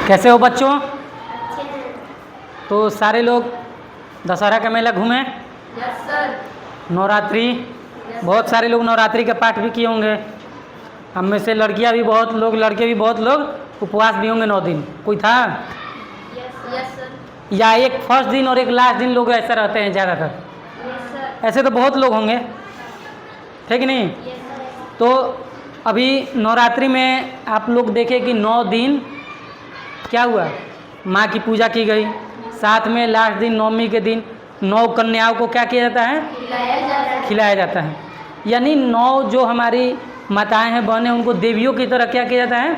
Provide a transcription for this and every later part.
कैसे हो बच्चों? अच्छे हैं। तो सारे लोग दशहरा का मेला घूमे? Yes sir. नवरात्रि, बहुत सारे लोग नवरात्रि का पाठ भी किए होंगे। हम में से लड़कियां भी बहुत लोग, लड़के भी बहुत लोग उपवास भी होंगे 9 दिन। कोई था? Yes sir. या एक फर्स्ट दिन और एक लास्ट दिन लोग ऐसा रहते हैं ज़्यादातर? Yes sir. ऐसे तो बहुत लोग होंगे, ठीक नहीं? Yes sir. तो अभी नवरात्रि में आप लोग देखें कि 9 दिन क्या हुआ, माँ की पूजा की गई। साथ में लास्ट दिन नवमी के दिन 9 कन्याओं को क्या किया जाता है? खिलाया जाता है। यानी 9 जो हमारी माताएं हैं, बहनें, उनको देवियों की तरह क्या किया जाता है?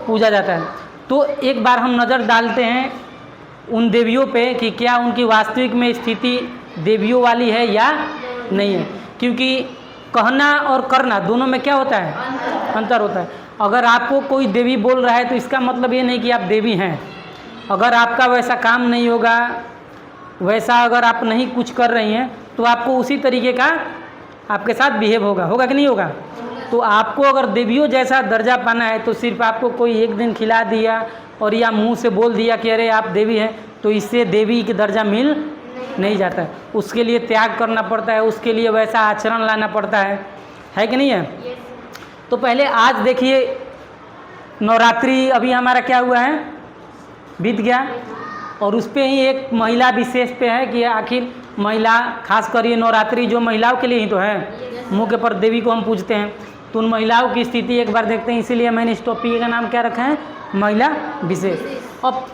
पूजा जाता है। तो एक बार हम नज़र डालते हैं उन देवियों पे कि क्या उनकी वास्तविक में स्थिति देवियों वाली है या नहीं है। क्योंकि कहना और करना दोनों में क्या होता है? अंतर होता है। अगर आपको कोई देवी बोल रहा है तो इसका मतलब ये नहीं कि आप देवी हैं। अगर आपका वैसा काम नहीं होगा, वैसा अगर आप नहीं कुछ कर रही हैं, तो आपको उसी तरीके का आपके साथ बिहेव होगा कि नहीं होगा? तो आपको अगर देवियों जैसा दर्जा पाना है तो सिर्फ आपको कोई एक दिन खिला दिया और या मुंह से बोल दिया कि अरे आप देवी हैं, तो इससे देवी की दर्जा मिल नहीं जाता है। उसके लिए त्याग करना पड़ता है, उसके लिए वैसा आचरण लाना पड़ता है कि नहीं है? तो पहले आज देखिए, नवरात्रि अभी हमारा क्या हुआ है, बीत गया। और उस पर ही एक महिला विशेष पे है कि आखिर महिला, खास कर ये नवरात्रि जो महिलाओं के लिए ही तो है, मुँह के पर देवी को हम पूजते हैं। तो उन महिलाओं की स्थिति एक बार देखते हैं, इसीलिए मैंने इस टॉपिक का नाम क्या रखा है, महिला विशेष। अब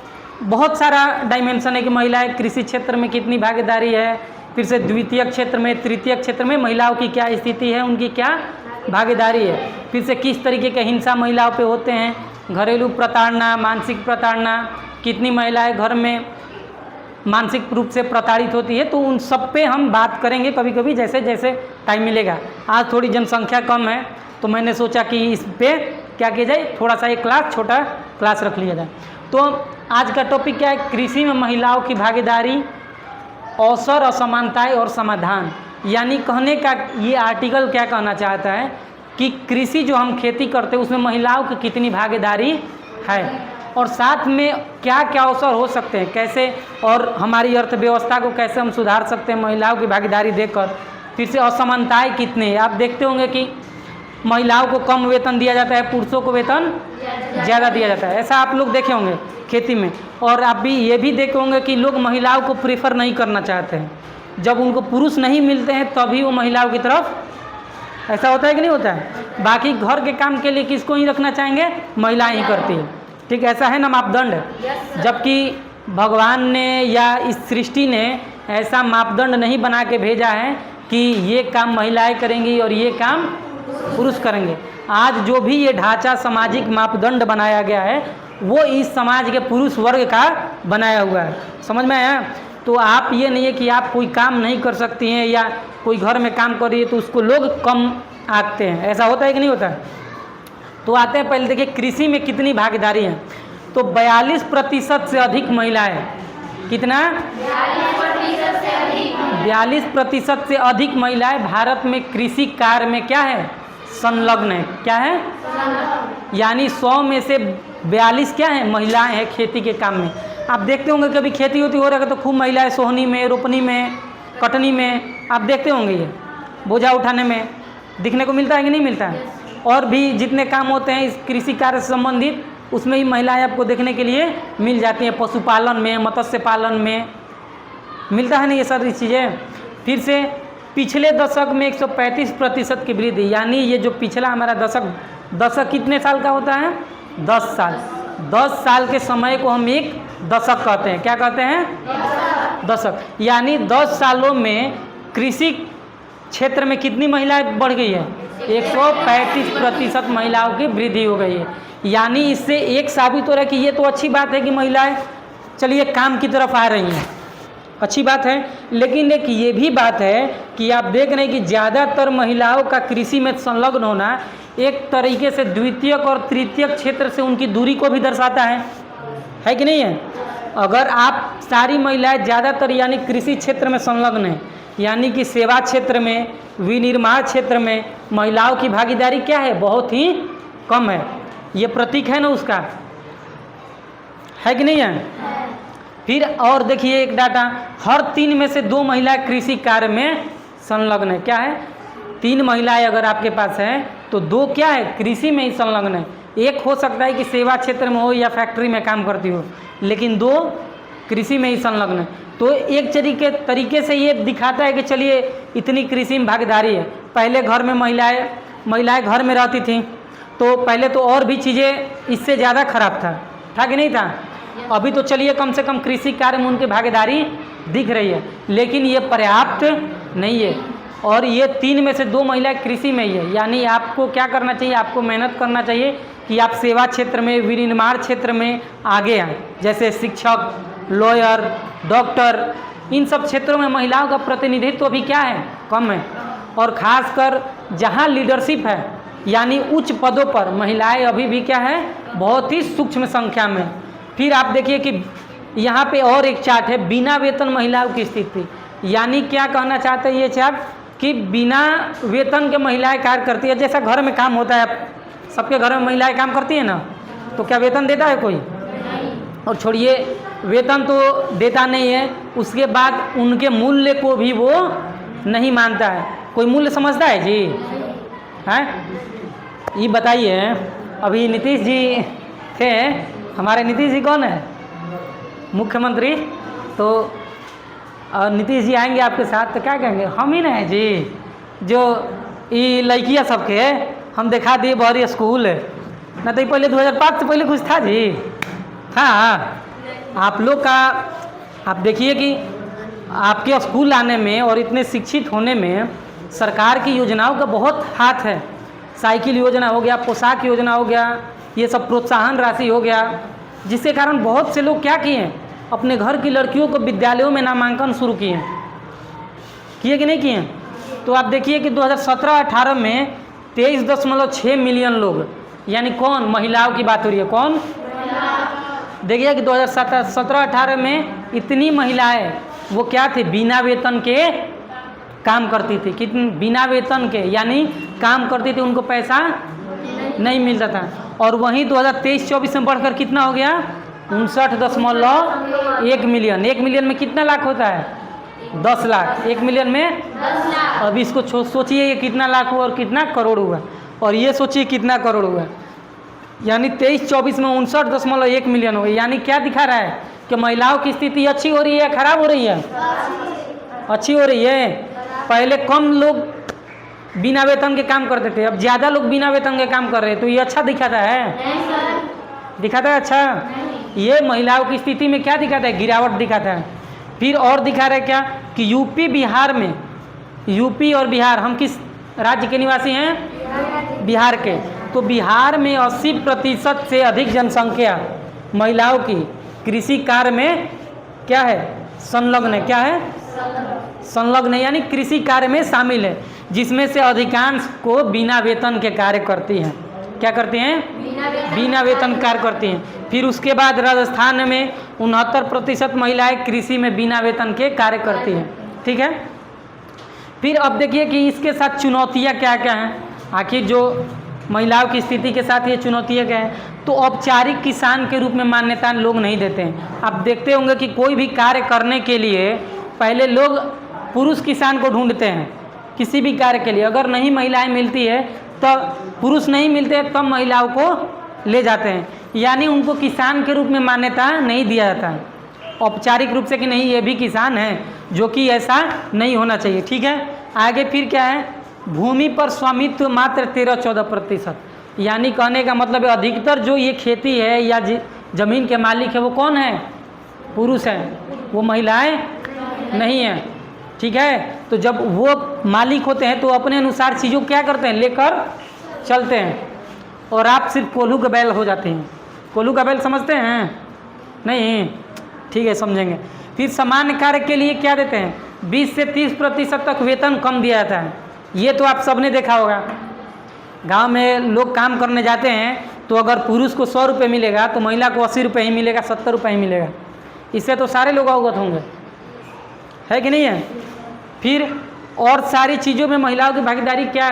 बहुत सारा डायमेंशन है कि महिलाएं कृषि क्षेत्र में कितनी भागीदारी है, फिर से द्वितीय क्षेत्र में, तृतीय क्षेत्र में महिलाओं की क्या स्थिति है, उनकी क्या भागीदारी है, फिर से किस तरीके के हिंसा महिलाओं पे होते हैं, घरेलू प्रताड़ना, मानसिक प्रताड़ना, कितनी महिलाएं घर में मानसिक रूप से प्रताड़ित होती है। तो उन सब पे हम बात करेंगे कभी कभी, जैसे जैसे टाइम मिलेगा। आज थोड़ी जनसंख्या कम है तो मैंने सोचा कि इस पे क्या किया जाए, थोड़ा सा एक क्लास, छोटा क्लास रख लिया जाए। तो आज का टॉपिक क्या है? कृषि में महिलाओं की भागीदारी, अवसर, असमानताएं और समाधान। यानी कहने का ये आर्टिकल क्या कहना चाहता है कि कृषि जो हम खेती करते हैं उसमें महिलाओं की कितनी भागीदारी है, और साथ में क्या क्या अवसर हो सकते हैं, कैसे, और हमारी अर्थव्यवस्था को कैसे हम सुधार सकते हैं महिलाओं की भागीदारी देकर। फिर से असमानताएं कितनी है, आप देखते होंगे कि महिलाओं को कम वेतन दिया जाता है, पुरुषों को वेतन ज़्यादा दिया जाता है। ऐसा आप लोग देखे होंगे खेती में। और आप भी ये भी देखे होंगे कि लोग महिलाओं को प्रेफर नहीं करना चाहते हैं। जब उनको पुरुष नहीं मिलते हैं तभी वो महिलाओं की तरफ, ऐसा होता है कि नहीं होता है? बाकी घर के काम के लिए किसको ही रखना चाहेंगे? महिलाएं ही करती है। ठीक, ऐसा है ना मापदंड। जबकि भगवान ने या इस सृष्टि ने ऐसा मापदंड नहीं बना के भेजा है कि ये काम महिलाएं करेंगी और ये काम पुरुष करेंगे। आज जो भी ये ढांचा, सामाजिक मापदंड बनाया गया है, वो इस समाज के पुरुष वर्ग का बनाया हुआ है। समझ में आया? तो आप ये नहीं है कि आप कोई काम नहीं कर सकती हैं या कोई घर में काम कर रही है तो उसको लोग कम आंकते हैं। ऐसा होता है कि नहीं होता है? तो आते हैं, पहले देखिए कृषि में कितनी भागीदारी है। तो 42% से अधिक महिलाएं, कितना? 42% से अधिक महिलाएं भारत में कृषि कार्य में क्या है? संलग्न है। क्या है? यानी 100 में से 42 क्या है? महिलाएं हैं खेती के काम में। आप देखते होंगे कभी खेती होती हो रहा है तो खूब महिलाएं सोहनी में, रोपनी में, कटनी में, आप देखते होंगे ये बोझा उठाने में दिखने को मिलता है कि नहीं मिलता है? और भी जितने काम होते हैं इस कृषि कार्य से संबंधित, उसमें ही महिलाएं आपको देखने के लिए मिल जाती हैं। पशुपालन में, मत्स्य पालन में मिलता है ना ये सारी चीज़ें। फिर से पिछले दशक में 135% की वृद्धि। यानी ये जो पिछला हमारा दशक कितने साल का होता है? 10 साल। 10 साल के समय को हम एक दशक कहते हैं। क्या कहते हैं? दशक। यानी 10 सालों में कृषि क्षेत्र में कितनी महिलाएं बढ़ गई है? 135% महिलाओं की वृद्धि हो गई है। यानी इससे एक साबित हो रहा है कि ये तो अच्छी बात है कि महिलाएं चलिए काम की तरफ आ रही हैं, अच्छी बात है। लेकिन एक ये भी बात है कि आप देख रहे हैं कि ज़्यादातर महिलाओं का कृषि में संलग्न होना एक तरीके से द्वितीयक और तृतीयक क्षेत्र से उनकी दूरी को भी दर्शाता है कि नहीं है? अगर आप सारी महिलाएं ज़्यादातर यानी कृषि क्षेत्र में संलग्न हैं, यानी कि सेवा क्षेत्र में, विनिर्माण क्षेत्र में महिलाओं की भागीदारी क्या है? बहुत ही कम है। ये प्रतीक है ना उसका। है कि नहीं है? फिर और देखिए एक डाटा, हर 3 में से 2 महिलाएं कृषि कार्य में संलग्न है। क्या है? 3 महिलाएं अगर आपके पास हैं तो 2 क्या है? कृषि में ही संलग्न है। एक हो सकता है कि सेवा क्षेत्र में हो या फैक्ट्री में काम करती हो, लेकिन 2 कृषि में ही संलग्न है। तो एक तरीके से ये दिखाता है कि चलिए इतनी कृषि में भागीदारी है। पहले घर में महिलाएं घर में रहती थीं, तो पहले तो और भी चीज़ें इससे ज़्यादा खराब था कि नहीं था? अभी तो चलिए कम से कम कृषि कार्य में उनकी भागीदारी दिख रही है, लेकिन ये पर्याप्त नहीं है। और ये 3 में से 2 महिलाएं कृषि में ही है, यानी आपको क्या करना चाहिए? आपको मेहनत करना चाहिए कि आप सेवा क्षेत्र में, विनिर्माण क्षेत्र में आगे आएँ। जैसे शिक्षक, लॉयर, डॉक्टर, इन सब क्षेत्रों में महिलाओं का प्रतिनिधित्व अभी क्या है? कम है। और ख़ासकर जहाँ लीडरशिप है, यानी उच्च पदों पर महिलाएं अभी भी क्या है? बहुत ही सूक्ष्म संख्या में। फिर आप देखिए कि यहाँ पे और एक चार्ट है, बिना वेतन महिलाओं की स्थिति। यानी क्या कहना चाहते हैं ये चार्ट कि बिना वेतन के महिलाएं कार्य करती है। जैसा घर में काम होता है, सबके घर में महिलाएं काम करती है ना, तो क्या वेतन देता है कोई? और छोड़िए वेतन तो देता नहीं है, उसके बाद उनके मूल्य को भी वो नहीं मानता है। कोई मूल्य समझता है जी? हैं? ये बताइए, अभी नीतीश जी थे, हमारे नीतीश जी कौन है? मुख्यमंत्री। तो नीतीश जी आएंगे आपके साथ तो क्या कहेंगे? हम ही ना है जी, जो ये लड़कियाँ सबके हम दिखा दिए बहरी स्कूल ना। तो पहले 2005 से पहले कुछ था जी? हाँ, आप लोग का आप देखिए कि आपके स्कूल आने में और इतने शिक्षित होने में सरकार की योजनाओं का बहुत हाथ है। साइकिल योजना हो गया, पोशाक योजना हो गया, ये सब प्रोत्साहन राशि हो गया, जिसके कारण बहुत से लोग क्या किए? अपने घर की लड़कियों को विद्यालयों में नामांकन शुरू किए कि नहीं किए? तो आप देखिए कि 2017-18 में 23.6 मिलियन लोग, यानी कौन? महिलाओं की बात हो रही है। कौन? देखिए कि 2017-18 में इतनी महिलाएं वो क्या थे? बिना वेतन के काम करती थी। कितनी? बिना वेतन के, यानी काम करती थी, उनको पैसा नहीं मिलता था। और वहीं 2023-24 में बढ़कर कितना हो गया? 59.1 मिलियन। 1 मिलियन में कितना लाख होता है? 10 लाख। 1 मिलियन में 10 लाख। अब इसको सोचिए ये कितना लाख हुआ और कितना करोड़ हुआ, और ये सोचिए कितना करोड़ हुआ। यानी 23-24 में 59.1 मिलियन हो गई। यानी क्या दिखा रहा है कि महिलाओं की स्थिति अच्छी हो रही है, खराब हो रही है? अच्छी हो रही है। पहले कम लोग बिना वेतन के काम करते थे, अब ज़्यादा लोग बिना वेतन के काम कर रहे हैं। तो ये अच्छा दिखाता है? नहीं सर। दिखाता है? अच्छा, ये महिलाओं की स्थिति में क्या दिखाता है? गिरावट दिखाता है। फिर और दिखा रहा है क्या कि यूपी और बिहार, हम किस राज्य के निवासी हैं? बिहार के। तो बिहार में 80% से अधिक जनसंख्या महिलाओं की कृषि कार्य में क्या है? संलग्न है। क्या है? संलग्न है, यानी कृषि कार्य में शामिल है, जिसमें से अधिकांश को बिना वेतन के कार्य करती हैं। क्या करती हैं? बिना वेतन कार्य करती हैं। फिर उसके बाद राजस्थान में 69% महिलाएं कृषि में बिना वेतन के कार्य करती हैं। ठीक है। फिर अब देखिए कि इसके साथ चुनौतियां क्या क्या हैं। आखिर जो महिलाओं की स्थिति के साथ ये चुनौतियां क्या हैं? तो औपचारिक किसान के रूप में मान्यता लोग नहीं देते हैं। आप देखते होंगे कि कोई भी कार्य करने के लिए पहले लोग पुरुष किसान को ढूंढते हैं। किसी भी कार्य के लिए अगर नहीं महिलाएं मिलती है, तब पुरुष नहीं मिलते तब महिलाओं को ले जाते हैं, यानी उनको किसान के रूप में मान्यता नहीं दिया जाता है औपचारिक रूप से कि नहीं ये भी किसान है, जो कि ऐसा नहीं होना चाहिए। ठीक है। आगे फिर क्या है? भूमि पर स्वामित्व मात्र 13-14%, यानी कहने का मतलब है अधिकतर जो ये खेती है या जमीन के मालिक है वो कौन है? पुरुष हैं, वो महिलाएं नहीं हैं। ठीक है। तो जब वो मालिक होते हैं तो अपने अनुसार चीज़ों को क्या करते हैं? लेकर चलते हैं, और आप सिर्फ कोल्हू का बैल हो जाते हैं। कोल्हू का बैल समझते हैं? नहीं? ठीक है, समझेंगे। फिर सामान्य कार्य के लिए क्या देते हैं? 20 से 30% तक वेतन कम दिया जाता है। ये तो आप सबने देखा होगा, गांव में लोग काम करने जाते हैं तो अगर पुरुष को 100 रुपये मिलेगा तो महिला को 80 रुपये ही मिलेगा, 70 रुपये ही मिलेगा। इससे तो सारे लोग अवगत होंगे, है कि नहीं है? फिर और सारी चीज़ों में महिलाओं की भागीदारी क्या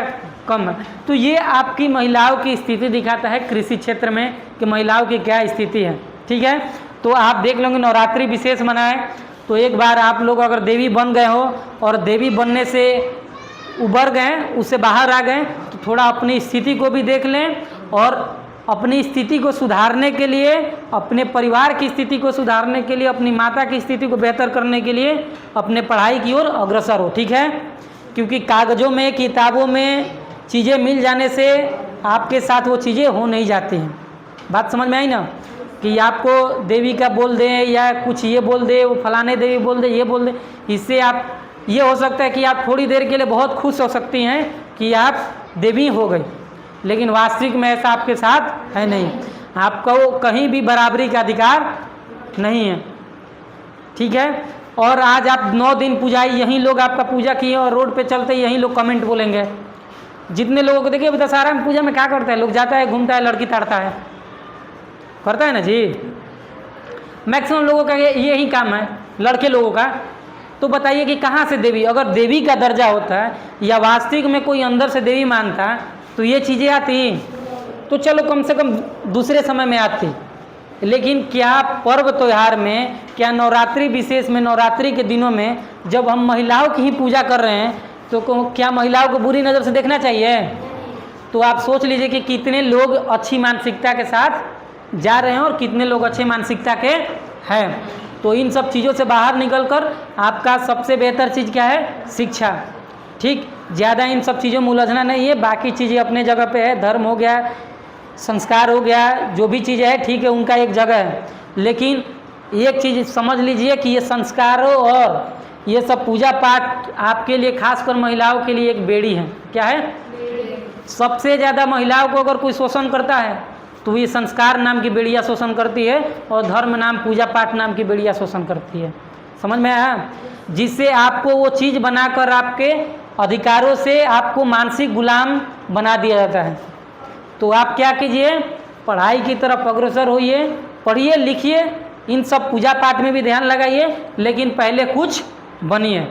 कम है। तो ये आपकी महिलाओं की स्थिति दिखाता है कृषि क्षेत्र में कि महिलाओं की क्या स्थिति है। ठीक है। तो आप देख लेंगे नवरात्रि विशेष मनाएं। तो एक बार आप लोग अगर देवी बन गए हो और देवी बनने से उबर गए, उससे बाहर आ गए, तो थोड़ा अपनी स्थिति को भी देख लें और अपनी स्थिति को सुधारने के लिए, अपने परिवार की स्थिति को सुधारने के लिए, अपनी माता की स्थिति को बेहतर करने के लिए अपने पढ़ाई की ओर अग्रसर हो। ठीक है, क्योंकि कागज़ों में, किताबों में चीज़ें मिल जाने से आपके साथ वो चीज़ें हो नहीं जाती हैं। बात समझ में आई ना, कि आपको देवी का बोल दे या कुछ ये बोल दे, वो फलाने देवी बोल दे, ये बोल दे, इससे आप ये हो सकता है कि आप थोड़ी देर के लिए बहुत खुश हो सकती हैं कि आप देवी हो गई, लेकिन वास्तविक में ऐसा आपके साथ है नहीं। आपको कहीं भी बराबरी का अधिकार नहीं है। ठीक है, और आज आप 9 दिन पूजा, यहीं लोग आपका पूजा किए और रोड पे चलते यहीं लोग कमेंट बोलेंगे। जितने लोगों को देखिए दशहरा में पूजा में क्या करता है, लोग जाता है, घूमता है, लड़की ताड़ता है, करता है ना जी। मैक्सिमम लोगों का यही काम है, लड़के लोगों का। तो बताइए कि कहाँ से देवी, अगर देवी का दर्जा होता है या वास्तविक में कोई अंदर से देवी मानता तो ये चीज़ें आती, तो चलो कम से कम दूसरे समय में आती। लेकिन क्या पर्व त्यौहार में, क्या नवरात्रि विशेष में, नवरात्रि के दिनों में जब हम महिलाओं की ही पूजा कर रहे हैं, तो क्या महिलाओं को बुरी नज़र से देखना चाहिए? तो आप सोच लीजिए कि कितने लोग अच्छी मानसिकता के साथ जा रहे हैं और कितने लोग अच्छे मानसिकता के हैं। तो इन सब चीज़ों से बाहर निकलकर आपका सबसे बेहतर चीज़ क्या है? शिक्षा। ठीक, ज़्यादा इन सब चीज़ों में उलझना नहीं है, बाकी चीज़ें अपने जगह पे है, धर्म हो गया, संस्कार हो गया, जो भी चीज़ें है ठीक है, उनका एक जगह है। लेकिन एक चीज़ समझ लीजिए कि ये संस्कारों और ये सब पूजा पाठ आपके लिए, खासकर महिलाओं के लिए एक बेड़ी है। क्या है? सबसे ज़्यादा महिलाओं को अगर कोई शोषण करता है तो ये संस्कार नाम की बेड़िया शोषण करती है और धर्म नाम, पूजा पाठ नाम की बेड़िया शोषण करती है। समझ में आया? जिससे आपको वो चीज़ बनाकर आपके अधिकारों से आपको मानसिक गुलाम बना दिया जाता है। तो आप क्या कीजिए, पढ़ाई की तरफ अग्रसर होइए, पढ़िए, लिखिए, इन सब पूजा पाठ में भी ध्यान लगाइए, लेकिन पहले कुछ बनिए।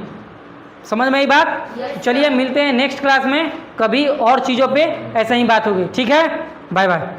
समझ में आई बात? चलिए मिलते हैं नेक्स्ट क्लास में, कभी और चीज़ों पे ऐसा ही बात होगी। ठीक है, बाय बाय।